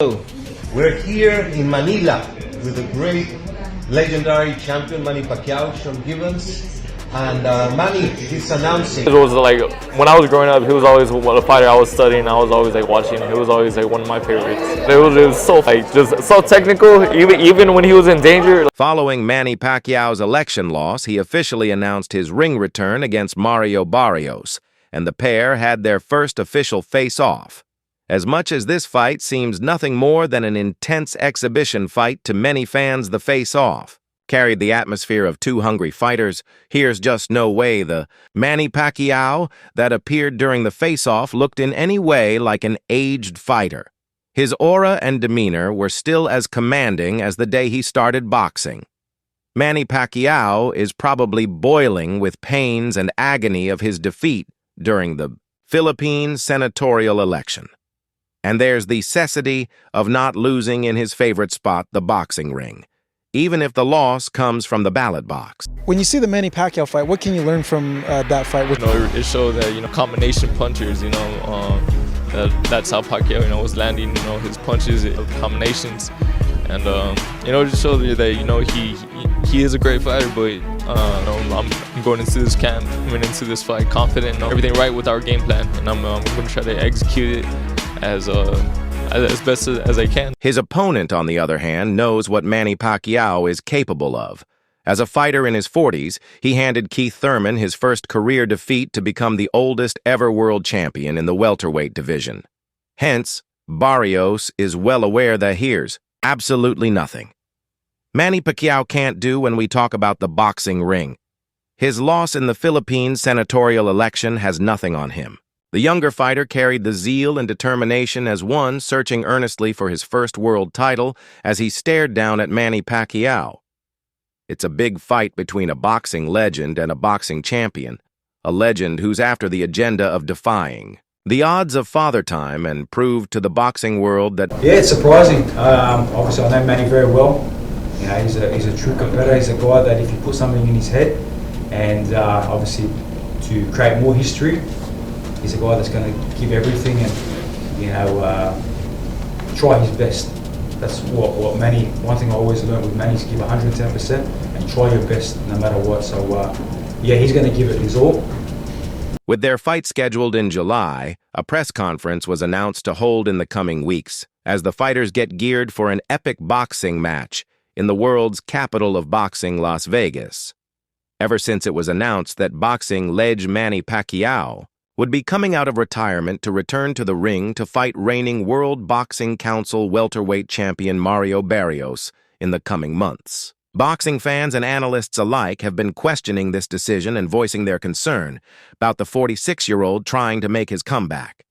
Hello. We're here in Manila with the great legendary champion Manny Pacquiao, Sean Gibbons, and Manny is announcing. It was like when I was growing up, he was always a fighter I was studying. I was always like watching. He was always like one of my favorites. It was so like just so technical. Even when he was in danger. Following Manny Pacquiao's election loss, he officially announced his ring return against Mario Barrios, and the pair had their first official face-off. As much as this fight seems nothing more than an intense exhibition fight to many fans, the face-off carried the atmosphere of two hungry fighters. Here's just no way the Manny Pacquiao that appeared during the face-off looked in any way like an aged fighter. His aura and demeanor were still as commanding as the day he started boxing. Manny Pacquiao is probably boiling with pains and agony of his defeat during the Philippine senatorial election. And there's the necessity of not losing in his favorite spot, the boxing ring, even if the loss comes from the ballot box. When you see the Manny Pacquiao fight, what can you learn from that fight? It showed that combination punchers. That's how Pacquiao was landing. His punches, combinations, and it just shows you that he is a great fighter. But I'm going into this camp, coming into this fight confident, everything right with our game plan, and I'm going to try to execute it as best as I can. His opponent, on the other hand, knows what Manny Pacquiao is capable of. As a fighter in his 40s, he handed Keith Thurman his first career defeat to become the oldest ever world champion in the welterweight division. Hence, Barrios is well aware that here's absolutely nothing Manny Pacquiao can't do when we talk about the boxing ring. His loss in the Philippine senatorial election has nothing on him. The younger fighter carried the zeal and determination as one searching earnestly for his first world title as he stared down at Manny Pacquiao. It's a big fight between a boxing legend and a boxing champion, a legend who's after the agenda of defying the odds of father time and proved to the boxing world that... Yeah, it's surprising. Obviously, I know Manny very well. He's a true competitor. He's a guy that if you put something in his head and obviously to create more history, he's a guy that's going to give everything and, try his best. That's what Manny, one thing I always learned with Manny is give 110% and try your best no matter what. So, yeah, he's going to give it his all. With their fight scheduled in July, a press conference was announced to hold in the coming weeks as the fighters get geared for an epic boxing match in the world's capital of boxing, Las Vegas. Ever since it was announced that boxing legend Manny Pacquiao would be coming out of retirement to return to the ring to fight reigning World Boxing Council welterweight champion Mario Barrios in the coming months. Boxing fans and analysts alike have been questioning this decision and voicing their concern about the 46-year-old trying to make his comeback.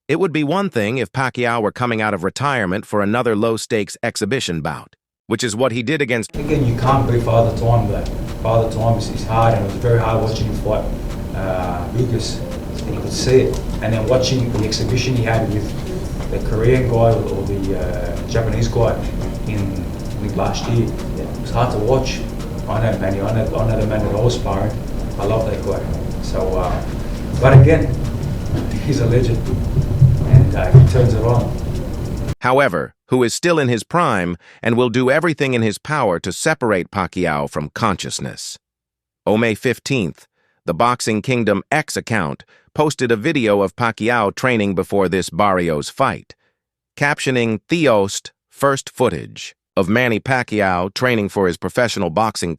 It would be one thing if Pacquiao were coming out of retirement for another low-stakes exhibition bout, which is what he did against... Again, you can't beat Father Time, but Father Time is hard, and it was very hard watching him fight Lucas. You could see it, and then watching the exhibition he had with the Korean guy or the Japanese guy in last year, it was hard to watch. I know Manny, I know the man that I was sparring. I love that guy. So, but again, he's a legend, and he turns it on. However, who is still in his prime and will do everything in his power to separate Pacquiao from consciousness. On May 15th, the Boxing Kingdom X account posted a video of Pacquiao training before this Barrios fight, captioning Theost first footage of Manny Pacquiao training for his professional boxing.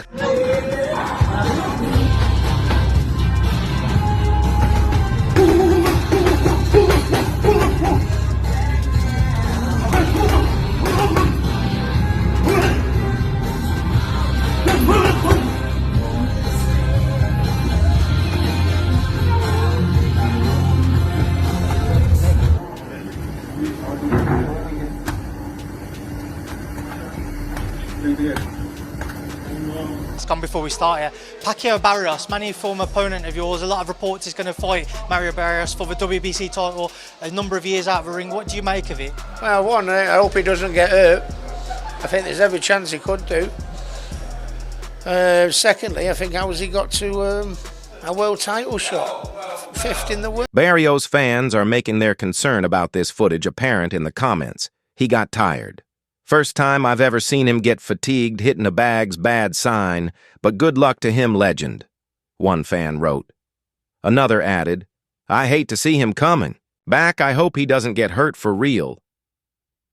Come before we start here. Pacquiao Barrios, Manny, former opponent of yours. A lot of reports he's going to fight Mario Barrios for the WBC title a number of years out of the ring. What do you make of it? Well, one, I hope he doesn't get hurt. I think there's every chance he could do. Secondly, I think how has he got to a world title shot? Fifth in the world. Barrios fans are making their concern about this footage apparent in the comments. he got tired. First time I've ever seen him get fatigued hitting a bag's bad sign, but good luck to him, legend, one fan wrote. Another added, I hate to see him coming. Back, I hope he doesn't get hurt for real.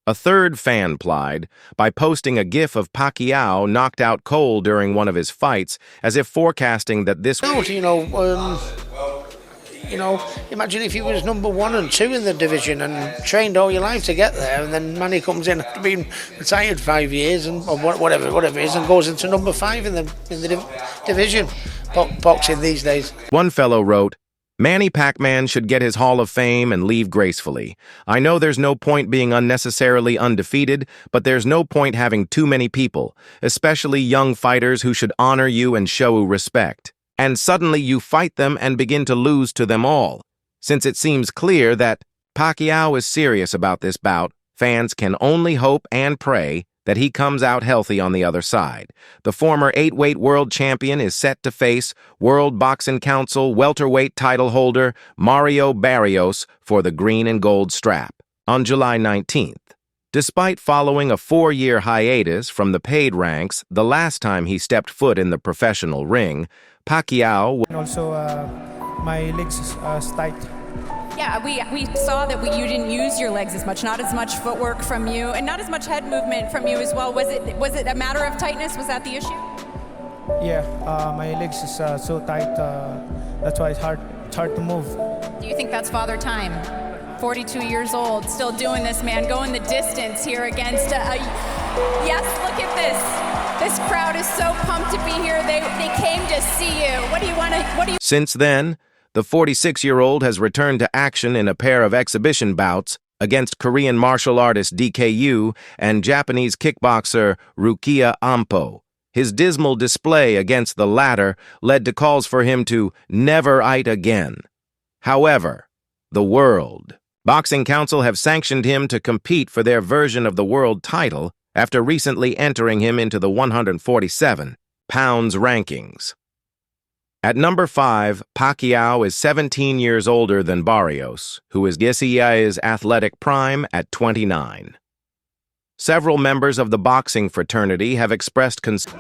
A third fan plied by posting a gif of Pacquiao knocked out cold during one of his fights, as if forecasting that this... Imagine if he was number 1 and 2 in the division and trained all your life to get there, and then Manny comes in after being retired 5 years and or whatever it is, and goes into number 5 in the division. Boxing these days. One fellow wrote, Manny Pacman should get his Hall of Fame and leave gracefully. I know there's no point being unnecessarily undefeated, but there's no point having too many people, especially young fighters who should honor you and show respect. And suddenly you fight them and begin to lose to them all. Since it seems clear that Pacquiao is serious about this bout, fans can only hope and pray that he comes out healthy on the other side. The former 8-weight world champion is set to face World Boxing Council welterweight title holder Mario Barrios for the green and gold strap on July 19th. Despite following a 4-year hiatus from the paid ranks the last time he stepped foot in the professional ring, Pacquiao... And also, my legs is tight. Yeah, we saw that you didn't use your legs as much, not as much footwork from you, and not as much head movement from you as well. Was it a matter of tightness? Was that the issue? Yeah, my legs is so tight. That's why it's hard to move. Do you think that's father time? 42 years old, still doing this, man, going the distance here against yes, look at this. This crowd is so pumped to be here. They came to see you. Since then, the 46-year-old has returned to action in a pair of exhibition bouts against Korean martial artist DKU and Japanese kickboxer Rukia Ampo. His dismal display against the latter led to calls for him to never fight again. However, the World Boxing Council have sanctioned him to compete for their version of the world title after recently entering him into the 147 pounds rankings. At number 5, Pacquiao is 17 years older than Barrios, who is his athletic prime at 29. Several members of the boxing fraternity have expressed concern.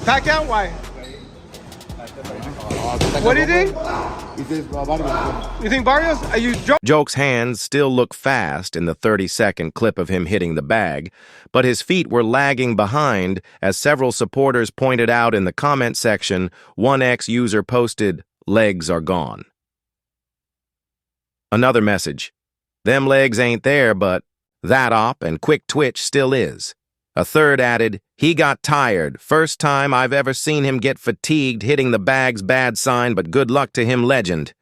Pacquiao, why? What do you think? You think Barrios? Are you joking? Joke's hands still look fast in the 30-second clip of him hitting the bag, but his feet were lagging behind, as several supporters pointed out in the comment section. One ex-user posted, "Legs are gone." Another message, "Them legs ain't there, but that op and quick twitch still is." A third added, "He got tired. First time I've ever seen him get fatigued hitting the bag's bad sign, but good luck to him, legend."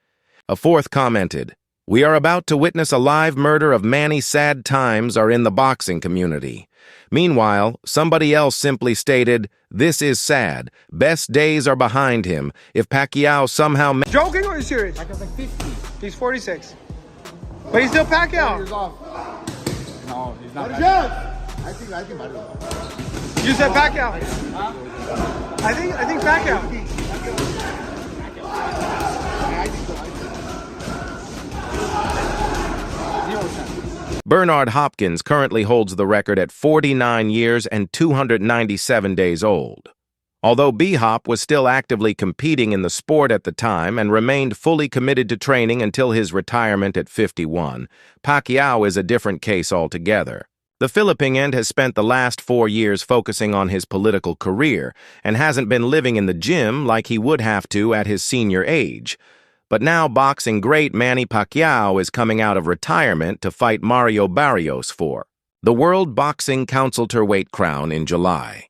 A fourth commented, "We are about to witness a live murder of Manny. Sad times are in the boxing community." Meanwhile, somebody else simply stated, "This is sad. Best days are behind him. If Pacquiao somehow..." Joking or are you serious? Pacquiao's like 50. He's 46. But he's still Pacquiao. No, he's not Pacquiao. I think Barrios. You said Pacquiao. Huh? I think Pacquiao. Bernard Hopkins currently holds the record at 49 years and 297 days old. Although B-Hop was still actively competing in the sport at the time and remained fully committed to training until his retirement at 51, Pacquiao is a different case altogether. The Filipinian has spent the last 4 years focusing on his political career and hasn't been living in the gym like he would have to at his senior age. But now boxing great Manny Pacquiao is coming out of retirement to fight Mario Barrios for the World Boxing Council weight crown in July.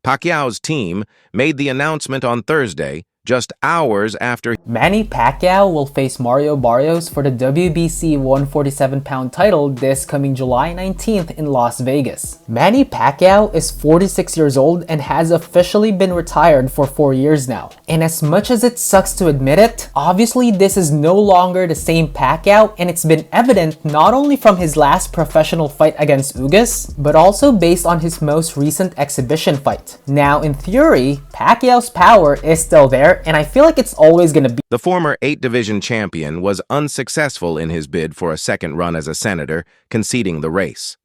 Pacquiao's team made the announcement on Thursday, just hours after Manny Pacquiao will face Mario Barrios for the WBC 147-pound title this coming July 19th in Las Vegas. Manny Pacquiao is 46 years old and has officially been retired for 4 years now. And as much as it sucks to admit it, obviously this is no longer the same Pacquiao, and it's been evident not only from his last professional fight against Ugas, but also based on his most recent exhibition fight. Now, in theory, Pacquiao's power is still there, there, and I feel like it's always gonna be. The former 8-division champion was unsuccessful in his bid for a second run as a senator, conceding the race.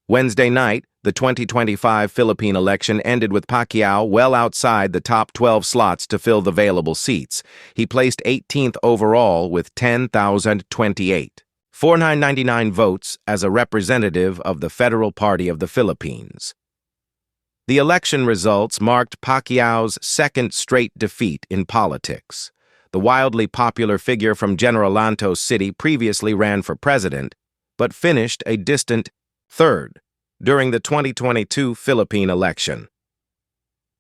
Wednesday night, the 2025 Philippine election ended with Pacquiao well outside the top 12 slots to fill the available seats. He placed 18th overall with 10,028, 499 votes as a representative of the Federal Party of the Philippines. The election results marked Pacquiao's second straight defeat in politics. The wildly popular figure from General Santos City previously ran for president, but finished a distant third during the 2022 Philippine election.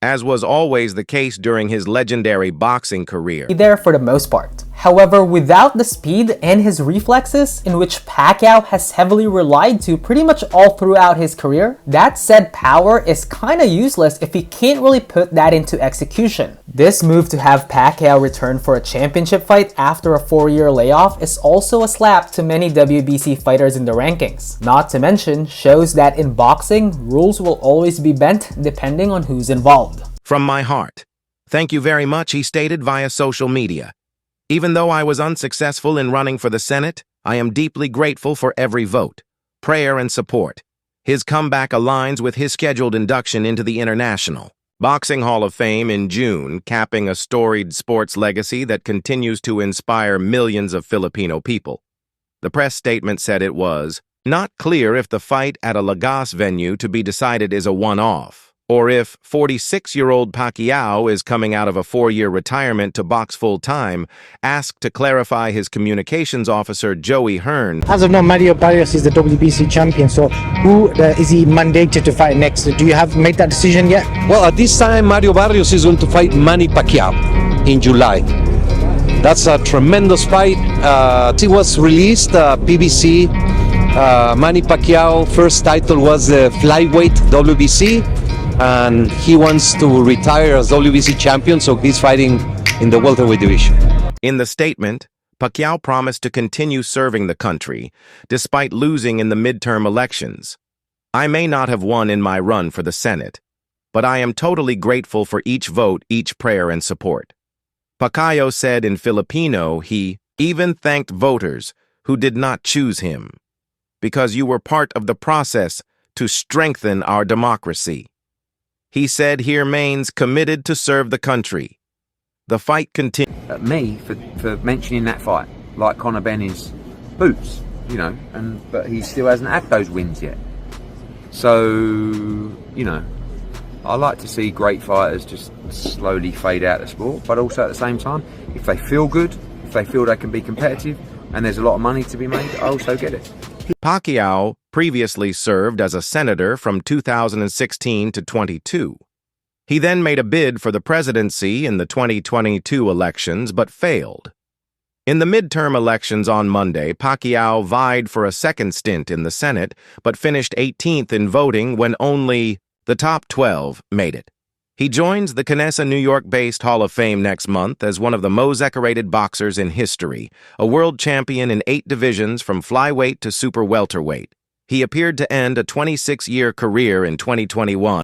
As was always the case during his legendary boxing career. There for the most part. However, without the speed and his reflexes, in which Pacquiao has heavily relied to pretty much all throughout his career, that said power is kinda useless if he can't really put that into execution. This move to have Pacquiao return for a championship fight after a 4-year layoff is also a slap to many WBC fighters in the rankings. Not to mention, shows that in boxing, rules will always be bent depending on who's involved. From my heart. Thank you very much, he stated via social media. Even though I was unsuccessful in running for the Senate, I am deeply grateful for every vote, prayer, and support. His comeback aligns with his scheduled induction into the International Boxing Hall of Fame in June, capping a storied sports legacy that continues to inspire millions of Filipino people. The press statement said it was not clear if the fight at a Lagos venue to be decided is a one-off, or if 46-year-old Pacquiao is coming out of a 4-year retirement to box full-time. Asked to clarify, his communications officer Joey Hearn. As of now, Mario Barrios is the WBC champion, so who is he mandated to fight next? Do you have made that decision yet? Well, at this time, Mario Barrios is going to fight Manny Pacquiao in July. That's a tremendous fight. It was released, PBC. Manny Pacquiao first title was the flyweight WBC. And he wants to retire as WBC champion, so he's fighting in the welterweight division. In the statement, Pacquiao promised to continue serving the country, despite losing in the midterm elections. I may not have won in my run for the Senate, but I am totally grateful for each vote, each prayer, and support. Pacquiao said in Filipino he even thanked voters who did not choose him, because you were part of the process to strengthen our democracy. He said he remains committed to serve the country. The fight continues. Me for mentioning that fight, like Conor Benny's boots, you know, but he still hasn't had those wins yet. So, you know, I like to see great fighters just slowly fade out of the sport, but also at the same time, if they feel good, if they feel they can be competitive, and there's a lot of money to be made, I also get it. Pacquiao previously served as a senator from 2016 to 22. He then made a bid for the presidency in the 2022 elections, but failed. In the midterm elections on Monday, Pacquiao vied for a second stint in the Senate, but finished 18th in voting when only the top 12 made it. He joins the Canessa, New York-based Hall of Fame next month as one of the most decorated boxers in history, a world champion in 8 divisions from flyweight to super welterweight. He appeared to end a 26-year career in 2021.